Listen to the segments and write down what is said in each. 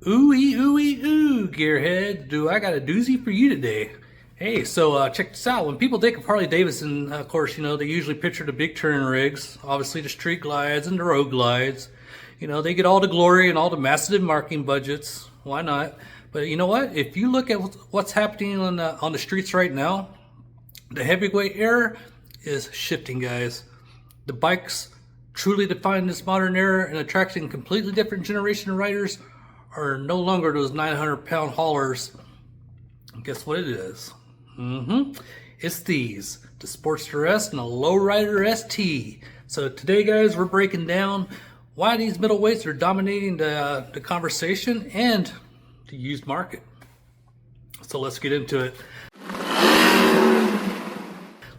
Ooey, ooey, ooh, gearhead. Do I got a doozy for you today? Hey, so check this out. When people think of Harley-Davidson, of course, they usually picture the big touring rigs, obviously the street glides and the road glides. They get all the glory and all the massive marketing budgets. Why not? But you know what? If you look at what's happening on the streets right now, the heavyweight era is shifting, guys. The bikes truly define this modern era and attracting a completely different generation of riders are no longer those 900-pound haulers. Guess what it is? It's these, the Sportster S and the LowRiderS ST. So today, guys, we're breaking down why these middleweights are dominating the conversation and the used market. So let's get into it.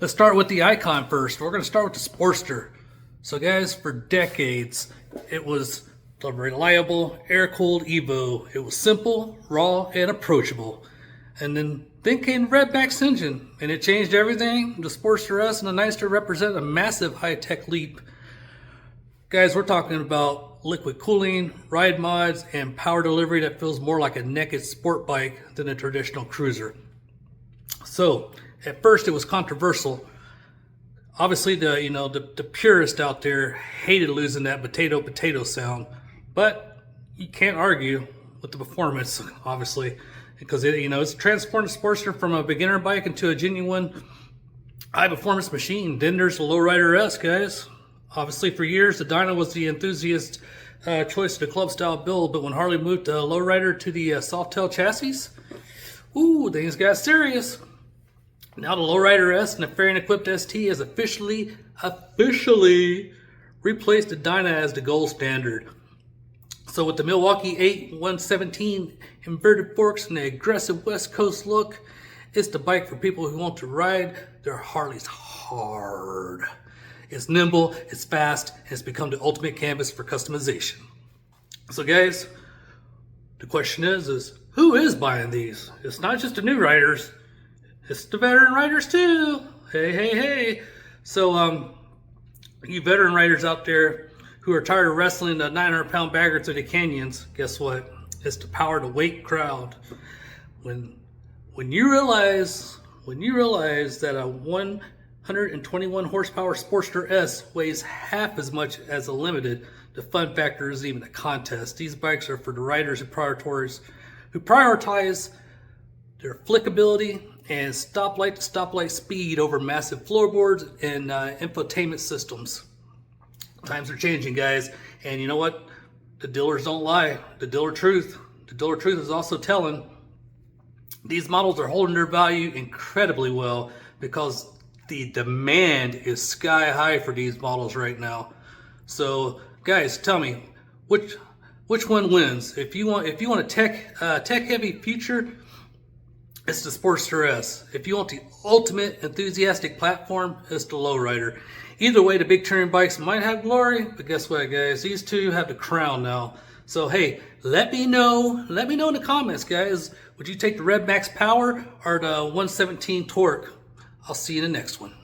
Let's start with the icon first. We're going to start with the Sportster. So guys, for decades, it was the reliable air-cooled Evo. It was simple, raw, and approachable. And then came the RevMax engine, and it changed everything. The Sportster S and the Nightster represent a massive high-tech leap. Guys, we're talking about liquid cooling, ride mods, and power delivery that feels more like a naked sport bike than a traditional cruiser. So, at first it was controversial. Obviously, the purists out there hated losing that potato sound, but you can't argue with the performance, obviously, because it's transformed the Sportster from a beginner bike into a genuine high-performance machine. Then there's the LowRiderS, guys. Obviously, for years, the Dyna was the enthusiast choice of the club-style build, but when Harley moved the LowRider to the soft-tail chassis, ooh, things got serious. Now the LowRiderS and the fairing-equipped ST has officially replaced the Dyna as the gold standard. So with the Milwaukee 8 117 inverted forks and the aggressive West Coast look, it's the bike for people who want to ride their Harleys hard. It's nimble, it's fast, and it's become the ultimate canvas for customization. So guys, the question is who is buying these? It's not just the new riders, it's the veteran riders too. Hey. So you veteran riders out there who are tired of wrestling the 900-pound bagger through the canyons, guess what? It's the power to weight crowd. When you realize that a 121 horsepower Sportster S weighs half as much as a limited, the fun factor isn't even a contest. These bikes are for the riders who prioritize their flickability and stoplight to stoplight speed over massive floorboards and infotainment systems. Times are changing, guys, and you know what? The dealers don't lie. The dealer truth is also telling. These models are holding their value incredibly well because the demand is sky high for these models right now. So, guys, tell me which one wins. If you want a tech heavy future, it's the Sportster S. If you want the ultimate enthusiastic platform, it's the LowRider. Either way, the big touring bikes might have glory, but guess what, guys? These two have the crown now. So hey, let me know in the comments, guys. Would you take the RevMax power or the 117 torque? I'll see you in the next one.